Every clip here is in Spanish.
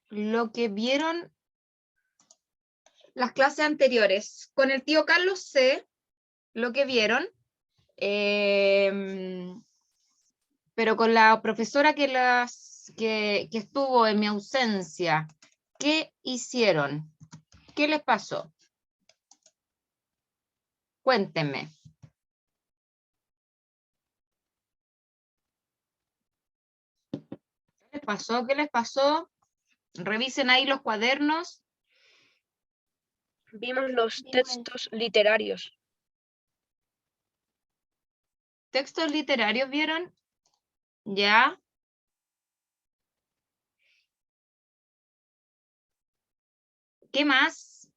lo que vieron las clases anteriores. Con el tío Carlos sé lo que vieron, pero con la profesora que estuvo en mi ausencia, ¿qué hicieron? ¿Qué les pasó? Cuéntenme. ¿Qué les pasó? ¿Qué les pasó? Revisen ahí los cuadernos. Vimos los textos literarios. ¿Textos literarios vieron? ¿Ya? ¿Qué más?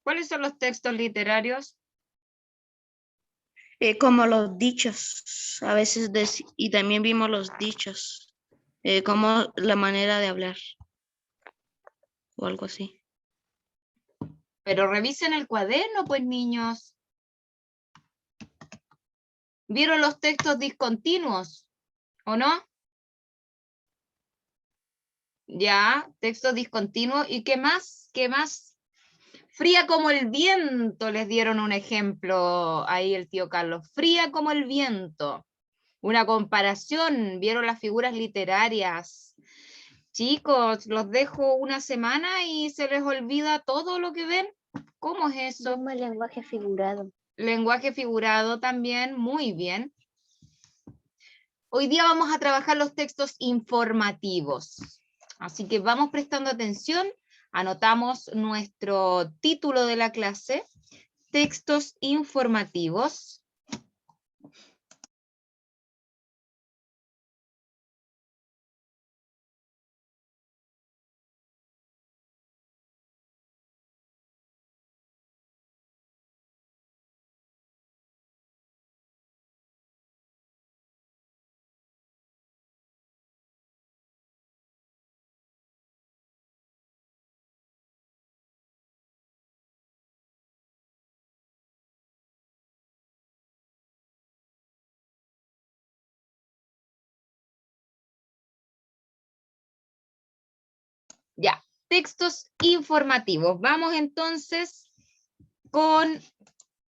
¿Cuáles son los textos literarios? Como los dichos, a veces, y también vimos los dichos, como la manera de hablar, o algo así. Pero revisen el cuaderno, pues, niños. ¿Vieron los textos discontinuos? ¿O no? Ya, texto discontinuo. ¿Y qué más? ¿Qué más? Fría como el viento, les dieron un ejemplo ahí el tío Carlos. Fría como el viento. Una comparación, vieron las figuras literarias. Chicos, los dejo una semana y se les olvida todo lo que ven. ¿Cómo es eso? Vemos el lenguaje figurado. Lenguaje figurado también, muy bien. Hoy día vamos a trabajar los textos informativos. Así que vamos prestando atención, anotamos nuestro título de la clase, textos informativos. Ya, textos informativos. Vamos entonces con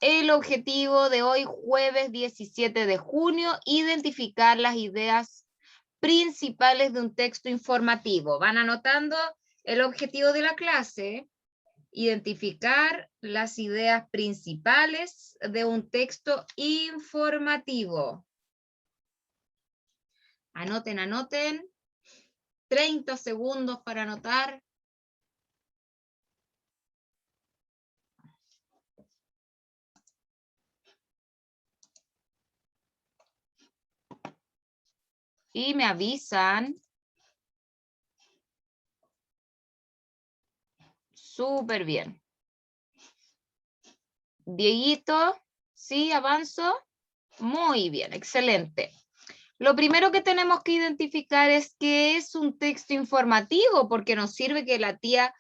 el objetivo de hoy, jueves 17 de junio, identificar las ideas principales de un texto informativo. Van anotando el objetivo de la clase, identificar las ideas principales de un texto informativo. Anoten, anoten. 30 segundos para anotar. Y me avisan. Súper bien. Dieguito, ¿sí? ¿Avanzo? Muy bien, excelente. Lo primero que tenemos que identificar es qué es un texto informativo, porque nos sirve que la tía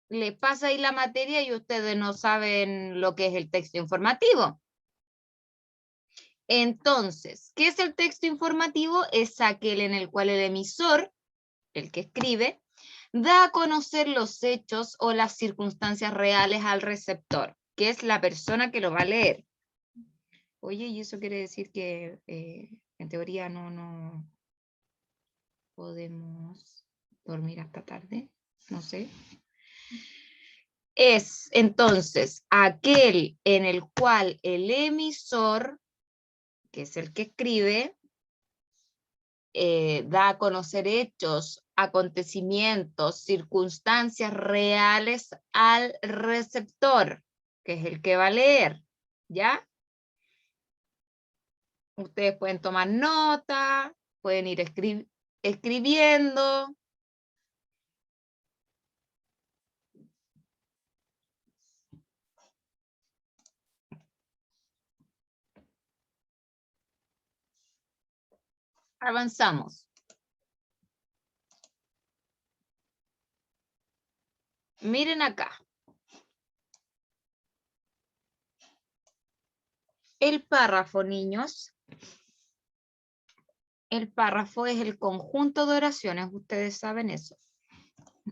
le pasa ahí la materia y ustedes no saben lo que es el texto informativo. Entonces, ¿qué es el texto informativo? Es aquel en el cual el emisor, el que escribe, da a conocer los hechos o las circunstancias reales al receptor, que es la persona que lo va a leer. Oye, ¿y eso quiere decir que en teoría no podemos dormir hasta tarde? No sé. Es entonces aquel en el cual el emisor, que es el que escribe, da a conocer hechos, acontecimientos, circunstancias reales al receptor, que es el que va a leer, ¿ya? Ustedes pueden tomar nota, pueden ir escribiendo. Avanzamos. Miren acá. El párrafo, niños, El párrafo es el conjunto de oraciones, ustedes saben eso.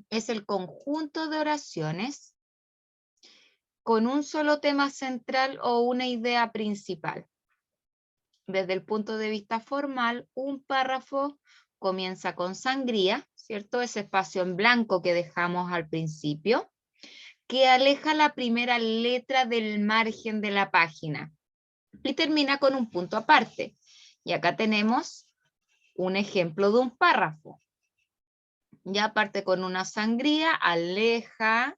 Es el conjunto de oraciones con un solo tema central o una idea principal. Desde el punto de vista formal, un párrafo comienza con sangría, ¿cierto? Ese espacio en blanco que dejamos al principio, que aleja la primera letra del margen de la página y termina con un punto aparte. Y acá tenemos un ejemplo de un párrafo. Ya parte con una sangría, aleja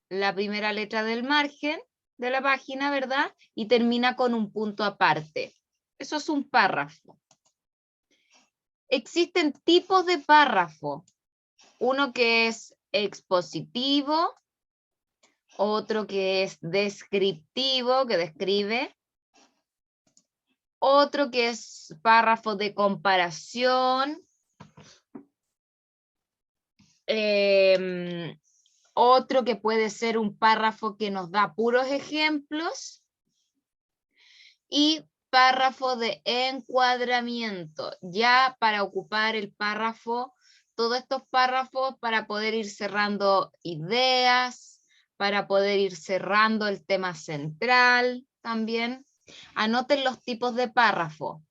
la primera letra del margen de la página, ¿verdad? Y termina con un punto aparte. Eso es un párrafo. Existen tipos de párrafo. Uno que es expositivo, otro que es descriptivo, que describe, otro que es párrafo de comparación, otro que puede ser un párrafo que nos da puros ejemplos, y párrafo de encuadramiento, ya para ocupar el párrafo, todos estos párrafos para poder ir cerrando ideas, para poder ir cerrando el tema central también. Anoten los tipos de párrafo.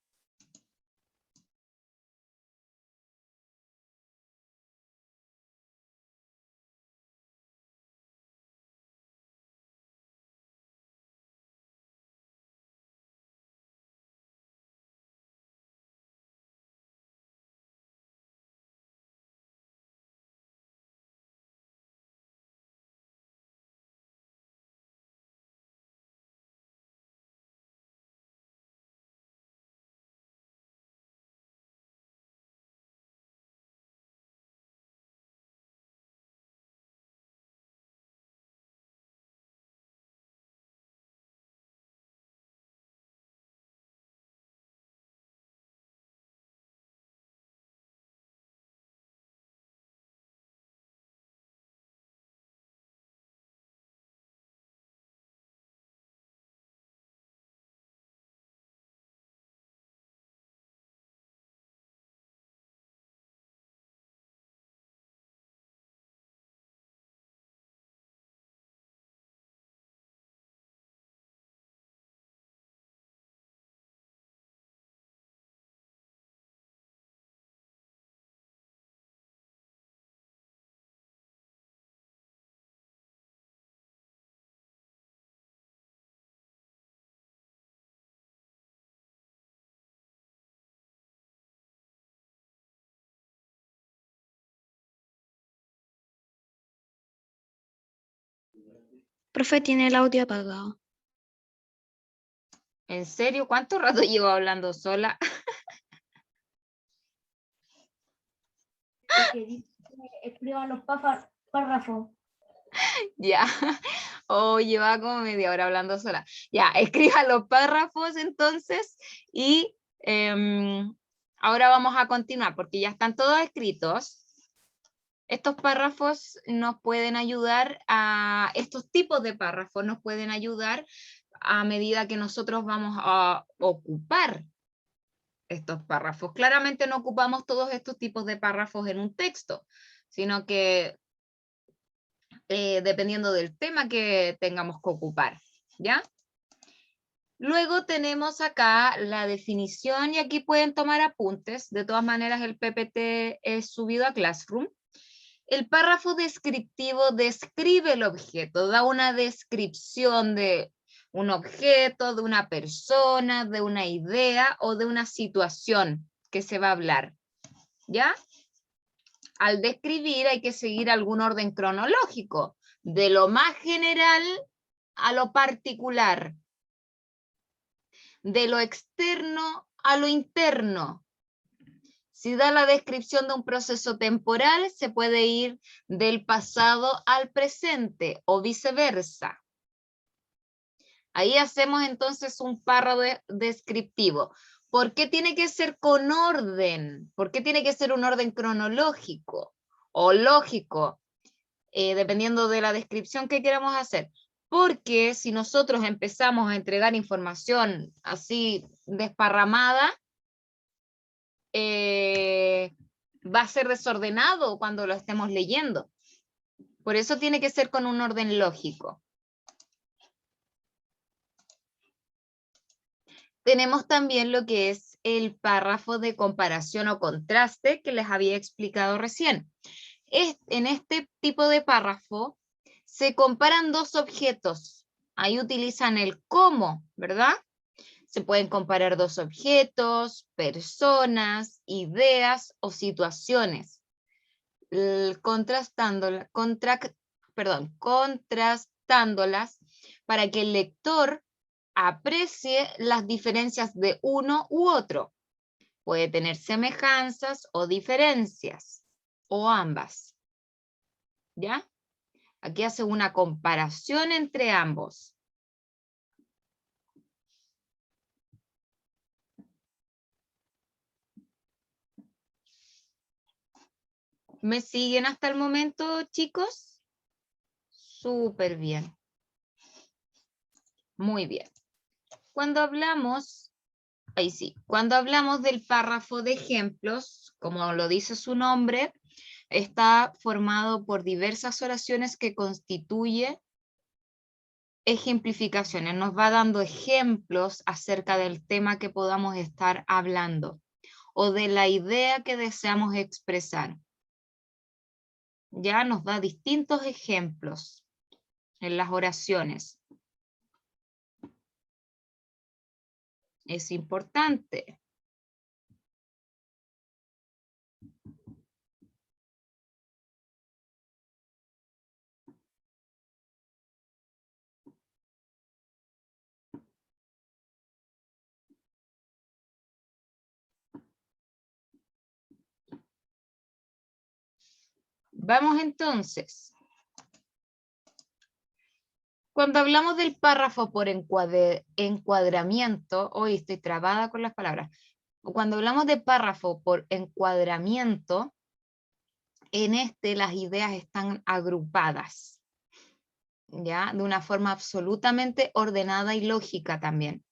Profe, tiene el audio apagado. ¿En serio? ¿Cuánto rato llevo hablando sola? Que dice que escriban los párrafos. Ya, o lleva como media hora hablando sola. Ya, escriba los párrafos entonces y ahora vamos a continuar porque ya están todos escritos. Estos párrafos nos pueden ayudar estos tipos de párrafos nos pueden ayudar a medida que nosotros vamos a ocupar estos párrafos. Claramente no ocupamos todos estos tipos de párrafos en un texto, sino que dependiendo del tema que tengamos que ocupar, ¿ya? Luego tenemos acá la definición y aquí pueden tomar apuntes. De todas maneras, el PPT es subido a Classroom. El párrafo descriptivo describe el objeto, da una descripción de un objeto, de una persona, de una idea o de una situación que se va a hablar, ¿ya? Al describir hay que seguir algún orden cronológico, de lo más general a lo particular, de lo externo a lo interno. Si da la descripción de un proceso temporal, se puede ir del pasado al presente o viceversa. Ahí hacemos entonces un párrafo descriptivo. ¿Por qué tiene que ser con orden? ¿Por qué tiene que ser un orden cronológico o lógico? Dependiendo de la descripción que queramos hacer. Porque si nosotros empezamos a entregar información así desparramada, va a ser desordenado cuando lo estemos leyendo. Por eso tiene que ser con un orden lógico. Tenemos también lo que es el párrafo de comparación o contraste que les había explicado recién. En este tipo de párrafo se comparan dos objetos. Ahí utilizan el cómo, ¿verdad? Se pueden comparar dos objetos, personas, ideas o situaciones. Contrastándolas para que el lector aprecie las diferencias de uno u otro. Puede tener semejanzas o diferencias, o ambas. ¿Ya? Aquí hace una comparación entre ambos. ¿Me siguen hasta el momento, chicos? Súper bien. Muy bien. Cuando hablamos, ahí sí, cuando hablamos del párrafo de ejemplos, como lo dice su nombre, está formado por diversas oraciones que constituye ejemplificaciones. Nos va dando ejemplos acerca del tema que podamos estar hablando o de la idea que deseamos expresar. Ya nos da distintos ejemplos en las oraciones. Es importante. Vamos entonces. Cuando hablamos del párrafo por encuadramiento, hoy estoy trabada con las palabras. Cuando hablamos de párrafo por encuadramiento, en este las ideas están agrupadas, ¿ya? De una forma absolutamente ordenada y lógica también.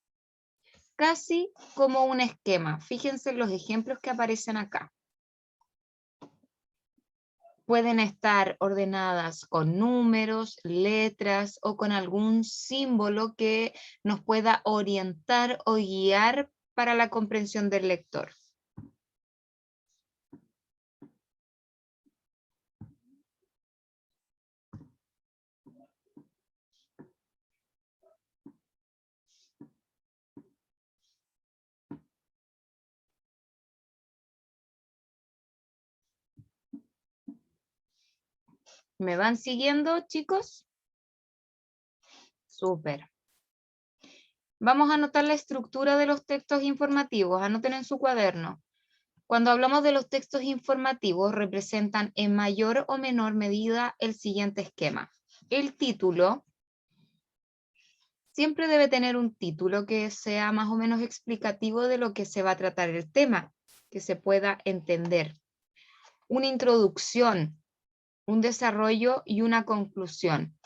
Casi como un esquema. Fíjense en los ejemplos que aparecen acá. Pueden estar ordenadas con números, letras o con algún símbolo que nos pueda orientar o guiar para la comprensión del lector. ¿Me van siguiendo, chicos? Súper. Vamos a anotar la estructura de los textos informativos. Anoten en su cuaderno. Cuando hablamos de los textos informativos, representan en mayor o menor medida el siguiente esquema. El título siempre debe tener un título que sea más o menos explicativo de lo que se va a tratar el tema, que se pueda entender. Una introducción, un desarrollo y una conclusión.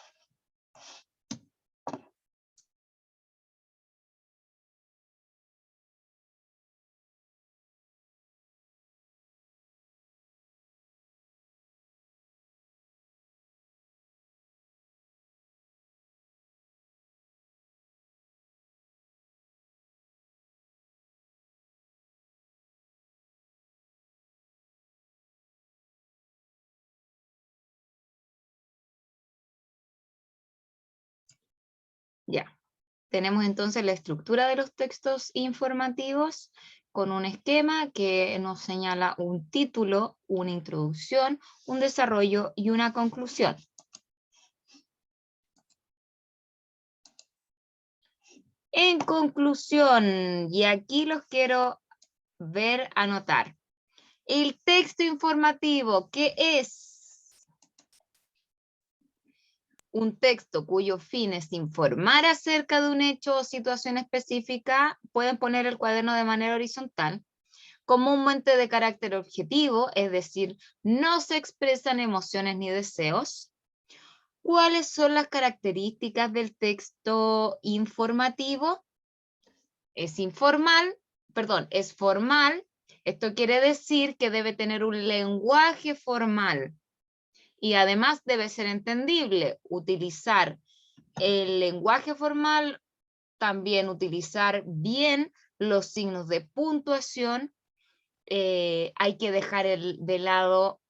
Ya. Tenemos entonces la estructura de los textos informativos con un esquema que nos señala un título, una introducción, un desarrollo y una conclusión. En conclusión, y aquí los quiero ver anotar. El texto informativo, ¿qué es? Un texto cuyo fin es informar acerca de un hecho o situación específica. Pueden poner el cuaderno de manera horizontal. Comúnmente de carácter objetivo, es decir, no se expresan emociones ni deseos. ¿Cuáles son las características del texto informativo? Es informal, perdón, es formal. Esto quiere decir que debe tener un lenguaje formal y además debe ser entendible. Utilizar el lenguaje formal, también utilizar bien los signos de puntuación. Hay que dejar de lado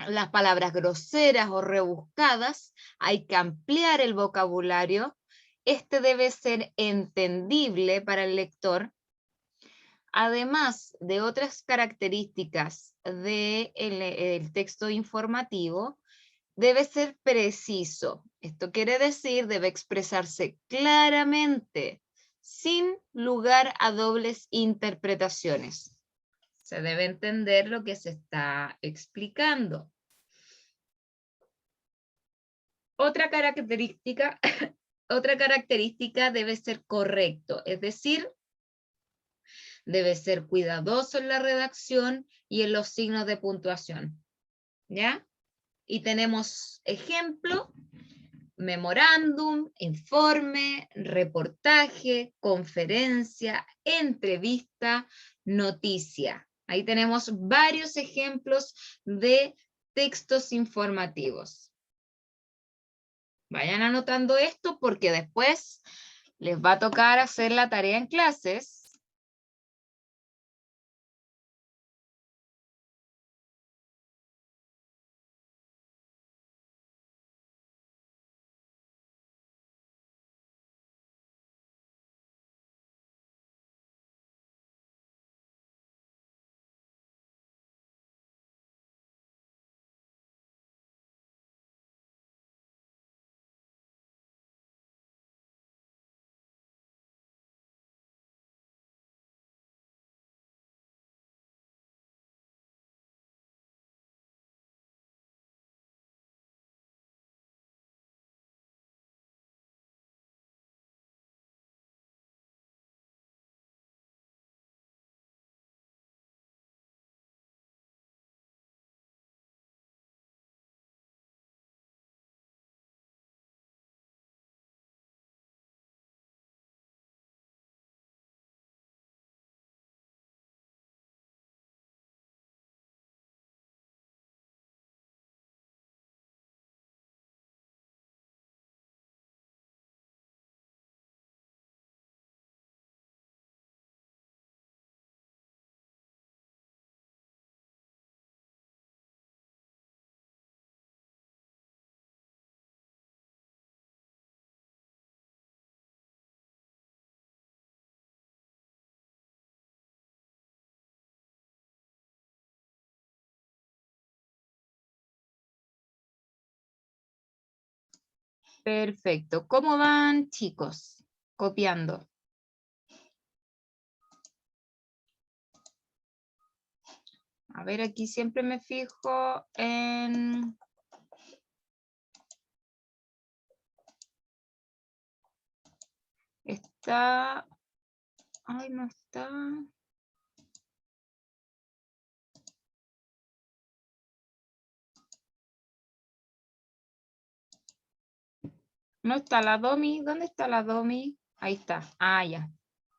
las palabras groseras o rebuscadas, hay que ampliar el vocabulario. Este debe ser entendible para el lector. Además de otras características del texto informativo, debe ser preciso. Esto quiere decir, debe expresarse claramente, sin lugar a dobles interpretaciones. Se debe entender lo que se está explicando. Otra característica debe ser correcto, es decir, debe ser cuidadoso en la redacción y en los signos de puntuación. ¿Ya? Y tenemos ejemplo: memorándum, informe, reportaje, conferencia, entrevista, noticia. Ahí tenemos varios ejemplos de textos informativos. Vayan anotando esto porque después les va a tocar hacer la tarea en clases. Perfecto. ¿Cómo van, chicos? Copiando. A ver, aquí siempre me fijo en... Está... Ay, no está... No está la Domi. ¿Dónde está la Domi? Ahí está. Ah, ya.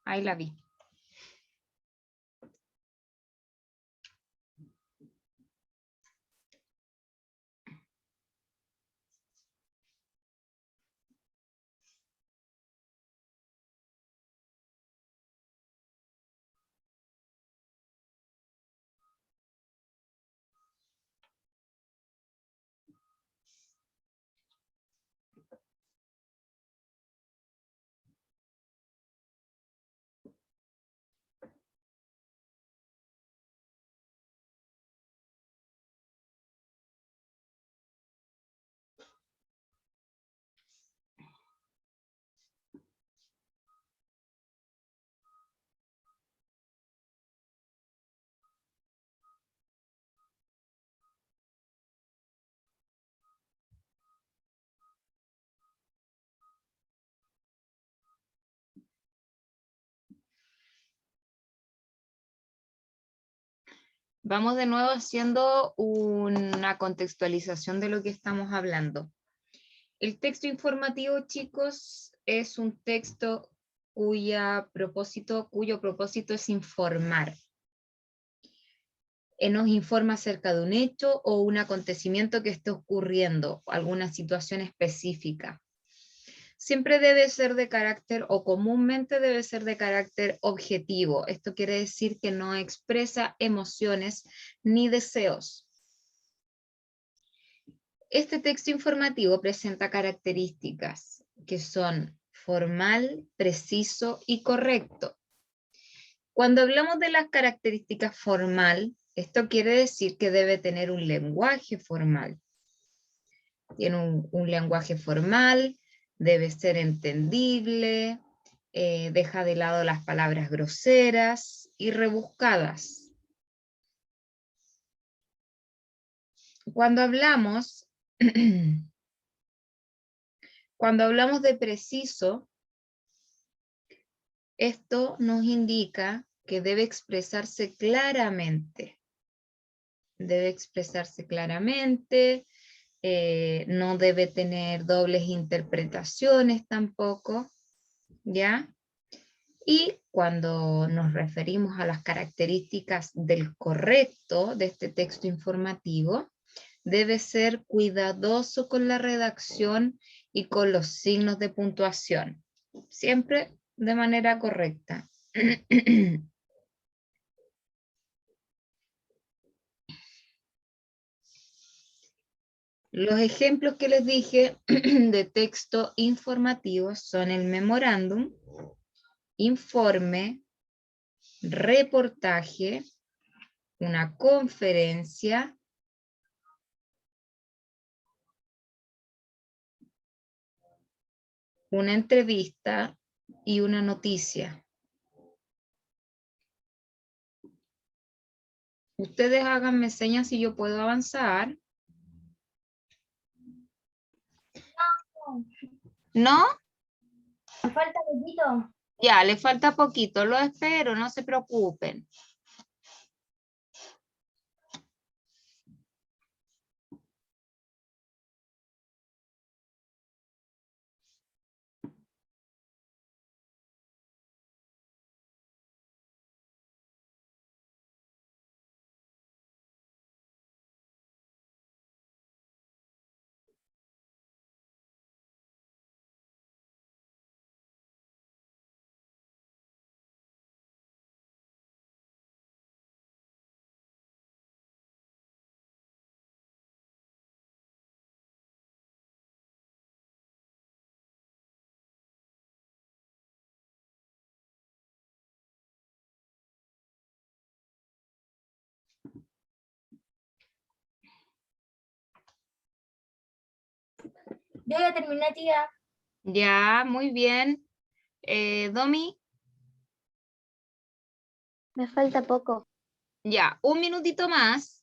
Ahí la vi. Vamos de nuevo haciendo una contextualización de lo que estamos hablando. El texto informativo, chicos, es un texto cuyo propósito es informar. Nos informa acerca de un hecho o un acontecimiento que esté ocurriendo, alguna situación específica. Siempre debe ser de carácter, o comúnmente debe ser de carácter objetivo. Esto quiere decir que no expresa emociones ni deseos. Este texto informativo presenta características que son formal, preciso y correcto. Cuando hablamos de las características formal, esto quiere decir que debe tener un lenguaje formal. Tiene un lenguaje formal, debe ser entendible, deja de lado las palabras groseras y rebuscadas. Cuando hablamos de preciso, esto nos indica que debe expresarse claramente. Debe expresarse claramente, no debe tener dobles interpretaciones tampoco, ¿ya? Y cuando nos referimos a las características del correcto de este texto informativo, debe ser cuidadoso con la redacción y con los signos de puntuación, siempre de manera correcta. Los ejemplos que les dije de texto informativo son el memorándum, informe, reportaje, una conferencia, una entrevista y una noticia. Ustedes háganme señas si yo puedo avanzar. ¿No? Me falta poquito. Ya, le falta poquito, lo espero, no se preocupen. Yo ya terminé, tía. Ya, muy bien. Domi, Me falta poco. ya, un minutito más.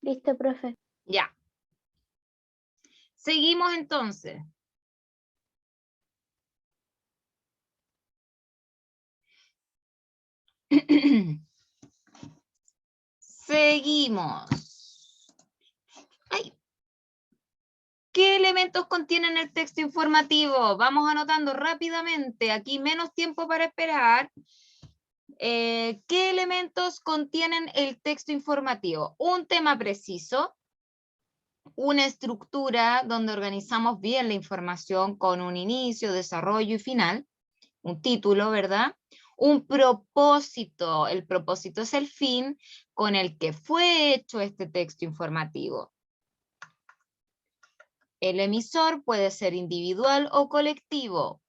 Listo, profe. Ya. Seguimos entonces. Seguimos. Ay. ¿Qué elementos contienen el texto informativo? Vamos anotando rápidamente. Aquí menos tiempo para esperar. ¿Qué elementos contienen el texto informativo? Un tema preciso, una estructura donde organizamos bien la información con un inicio, desarrollo y final, un título, ¿verdad? Un propósito, el propósito es el fin con el que fue hecho este texto informativo. El emisor puede ser individual o colectivo.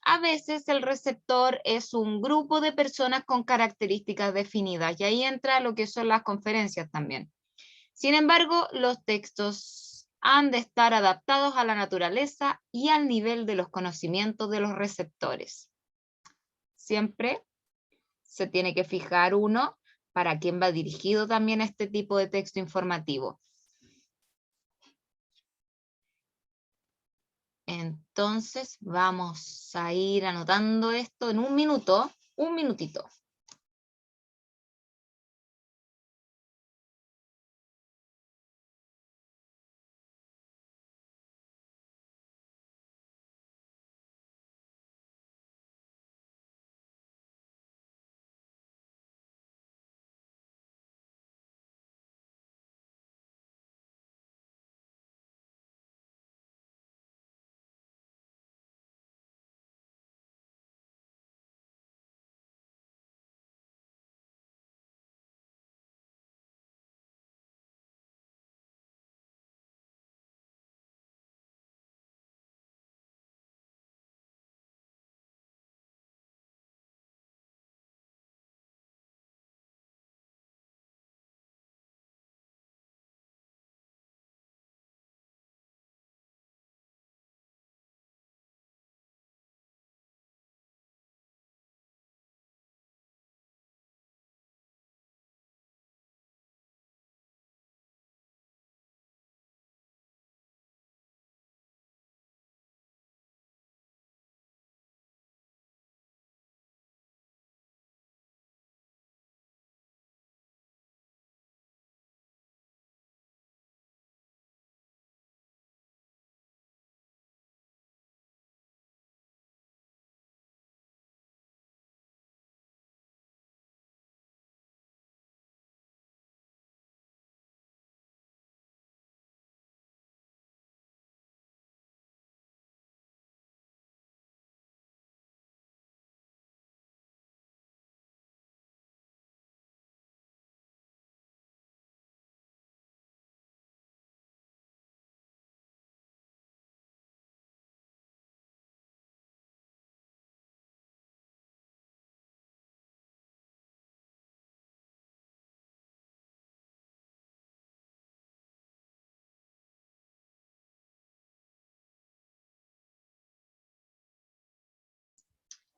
A veces el receptor es un grupo de personas con características definidas y ahí entra lo que son las conferencias también. Sin embargo, los textos han de estar adaptados a la naturaleza y al nivel de los conocimientos de los receptores. Siempre se tiene que fijar uno para quién va dirigido también este tipo de texto informativo. Entonces vamos a ir anotando esto en un minutito.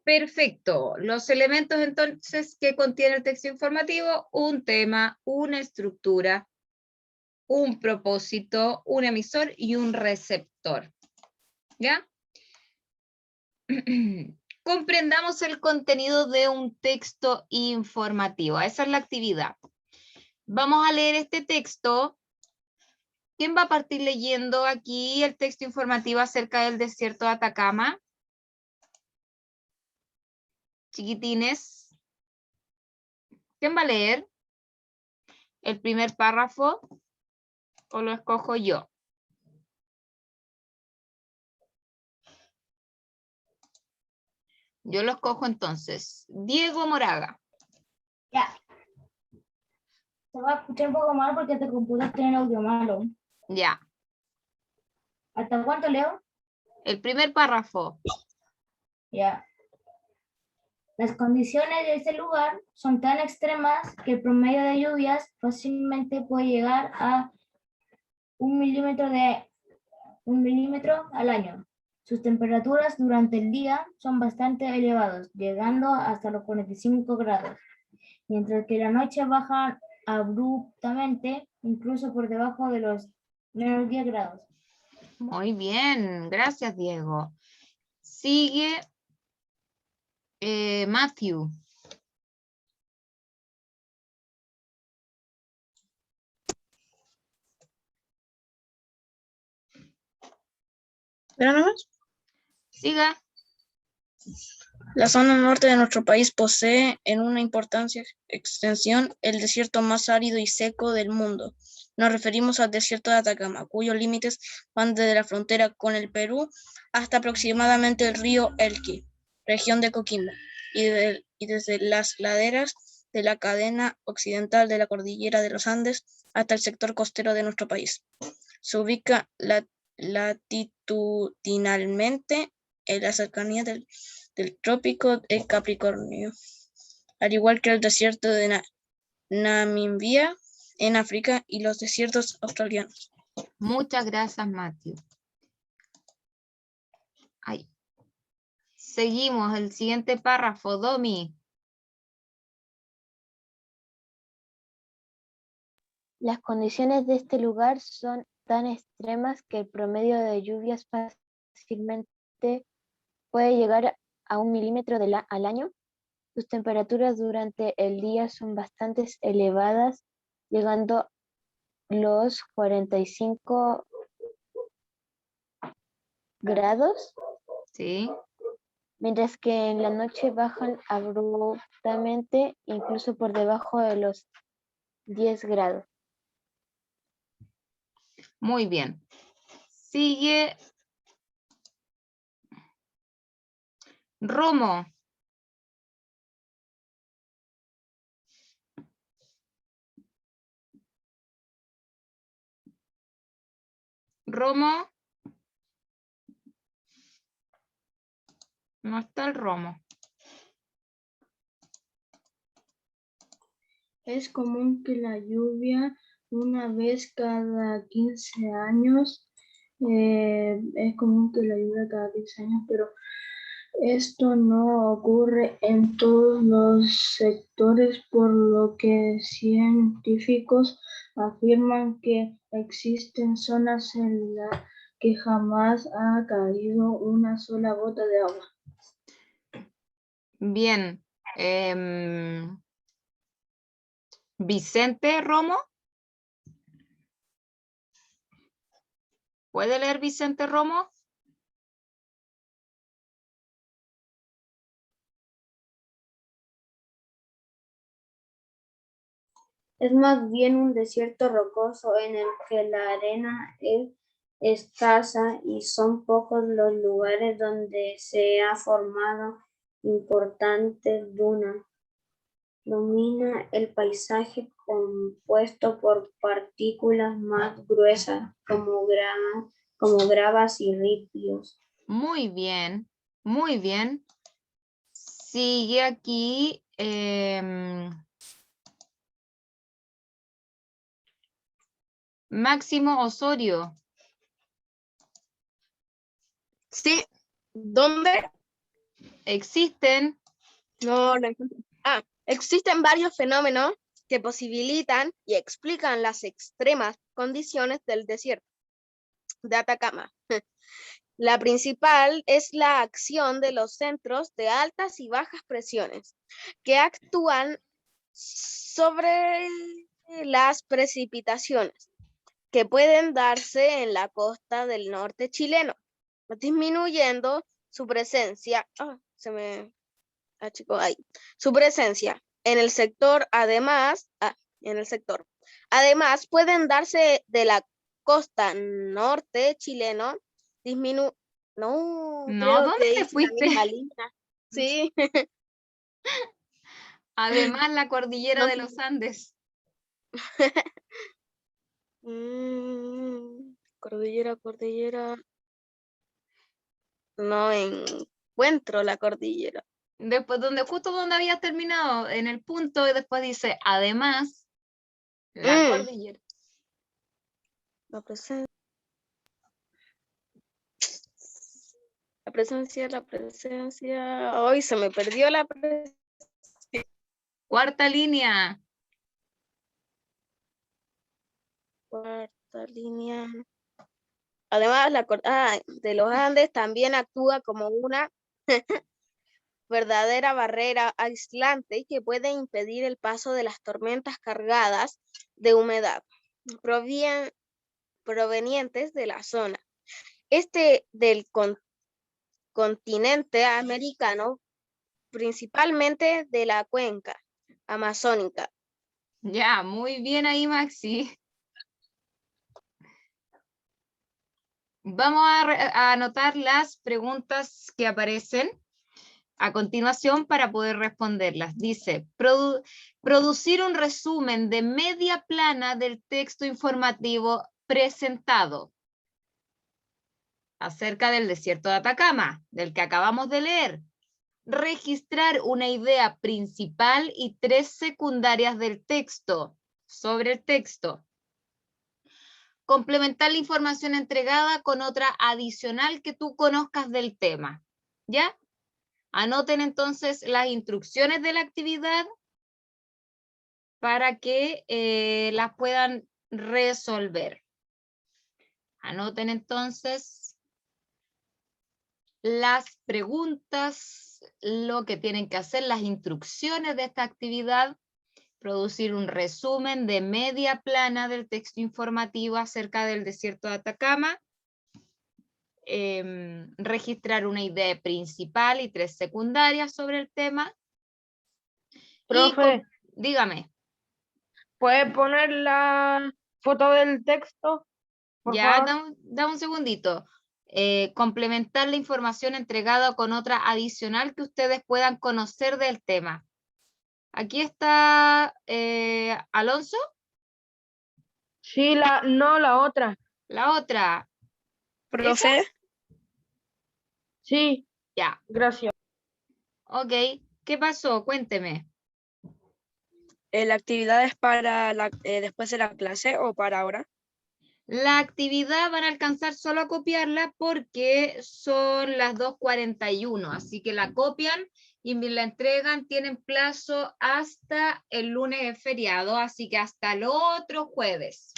Perfecto. Los elementos entonces que contiene el texto informativo: un tema, una estructura, un propósito, un emisor y un receptor. ¿Ya? Comprendamos el contenido de un texto informativo. Esa es la actividad. Vamos a leer este texto. ¿Quién va a partir leyendo aquí el texto informativo acerca del desierto de Atacama? Chiquitines. ¿Quién va a leer el primer párrafo o lo escojo yo? Yo lo escojo entonces. Diego Moraga. Ya. Se va a escuchar un poco mal porque este computador tiene audio malo. Ya. ¿Hasta cuánto leo? El primer párrafo. Ya. Las condiciones de este lugar son tan extremas que el promedio de lluvias fácilmente puede llegar a 1 milímetro al año. Sus temperaturas durante el día son bastante elevadas, llegando hasta los 45 grados, mientras que la noche baja abruptamente, incluso por debajo de los menos 10 grados. Muy bien, gracias Diego. Sigue Matthew. ¿Pero no más? Siga. La zona norte de nuestro país posee en una importante extensión el desierto más árido y seco del mundo. Nos referimos al desierto de Atacama, cuyos límites van desde la frontera con el Perú hasta aproximadamente el río Elqui, región de Coquimbo, y desde las laderas de la cadena occidental de la cordillera de los Andes hasta el sector costero de nuestro país. Se ubica latitudinalmente en la cercanía del trópico de Capricornio, al igual que el desierto de Namibia en África y los desiertos australianos. Muchas gracias, Matthew. Ay. Seguimos, el siguiente párrafo, Domi. Las condiciones de este lugar son tan extremas que el promedio de lluvias fácilmente puede llegar a 1 milímetro al año. Sus temperaturas durante el día son bastante elevadas, llegando los 45 grados, Sí. mientras que en la noche bajan abruptamente, incluso por debajo de los 10 grados. Muy bien. Sigue Romo. Romo. No está el Romo. Es común que la lluvia una vez cada 15 años, pero esto no ocurre en todos los sectores, por lo que científicos afirman que existen zonas en las que jamás ha caído una sola gota de agua. Bien. Vicente Romo. ¿Puede leer Vicente Romo? Es más bien un desierto rocoso en el que la arena es escasa y son pocos los lugares donde se ha formado importantes dunas. Domina el paisaje compuesto por partículas más gruesas como gravas y ripios. Muy bien. Muy bien. Sigue aquí. Máximo Osorio. Sí. ¿Dónde? Existen. No lo encuentro. Existen varios fenómenos que posibilitan y explican las extremas condiciones del desierto de Atacama. La principal es la acción de los centros de altas y bajas presiones que actúan sobre las precipitaciones que pueden darse en la costa del norte chileno, disminuyendo su presencia. Su presencia en el sector, además, pueden darse de la costa norte chileno, No, creo ¿dónde que te dice la fuiste? misma línea. Sí. Además, la cordillera No. de los Andes. Cordillera. No encuentro la cordillera. Después, justo donde había terminado, en el punto, y después dice, además, la cordillera. La presencia. Hoy se me perdió la presencia. Cuarta línea. Cuarta línea. Además, de los Andes también actúa como una verdadera barrera aislante que puede impedir el paso de las tormentas cargadas de humedad provenientes de la zona del continente americano, principalmente de la cuenca amazónica. Ya, muy bien ahí, Maxi. Vamos a anotar las preguntas que aparecen a continuación para poder responderlas. Dice, producir un resumen de media plana del texto informativo presentado acerca del desierto de Atacama, del que acabamos de leer. Registrar una idea principal y 3 secundarias del texto, sobre el texto. complementar la información entregada con otra adicional que tú conozcas del tema. ¿Ya? Anoten entonces las instrucciones de la actividad para que las puedan resolver. Anoten entonces las preguntas, lo que tienen que hacer, las instrucciones de esta actividad, producir un resumen de media plana del texto informativo acerca del desierto de Atacama, registrar una idea principal y 3 secundarias sobre el tema. Profe, Dígame. ¿puede poner la foto del texto? Por Ya, favor. da un segundito. Complementar la información entregada con otra adicional que ustedes puedan conocer del tema. Aquí está Alonso. Sí, no, la otra. La otra. Profe, Sí, Ya, gracias. ok. ¿Qué pasó? Cuénteme. ¿la actividad es para después de la clase o para ahora? La actividad van a alcanzar solo a copiarla porque son las 2:41, así que la copian y me la entregan, tienen plazo hasta el lunes de feriado, así que hasta el otro jueves.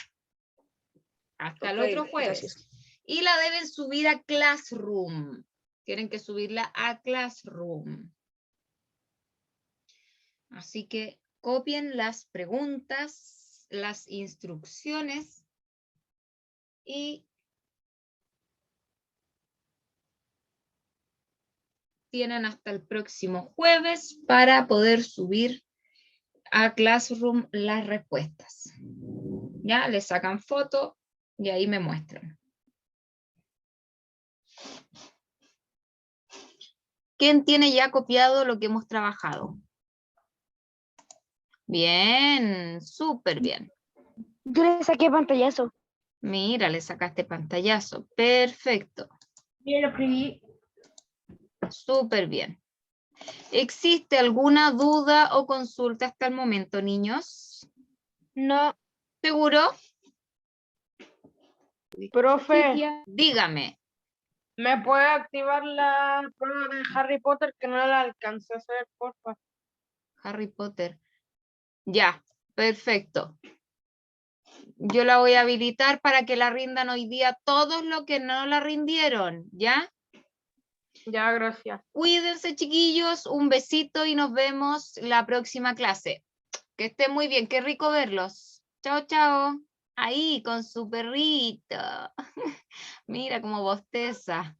Hasta el Ok, otro jueves. gracias. Y la deben subir a Classroom. Tienen que subirla a Classroom. Así que copien las preguntas, las instrucciones y tienen hasta el próximo jueves para poder subir a Classroom las respuestas. Ya, le sacan foto y ahí me muestran. ¿Quién tiene ya copiado lo que hemos trabajado? Bien, súper bien. Yo le saqué pantallazo. Mira, le sacaste pantallazo. Perfecto. Yo lo escribí. Súper bien. ¿Existe alguna duda o consulta hasta el momento, niños? No. ¿Seguro? Profe, Dígame. ¿me puede activar la prueba de Harry Potter que no la alcancé a hacer, porfa? Harry Potter. Ya, perfecto. Yo la voy a habilitar para que la rindan hoy día todos los que no la rindieron, ¿ya? Ya, gracias. Cuídense, chiquillos, un besito y nos vemos la próxima clase. Que estén muy bien, qué rico verlos. Chao, chao. Ahí, con su perrito. Mira cómo bosteza.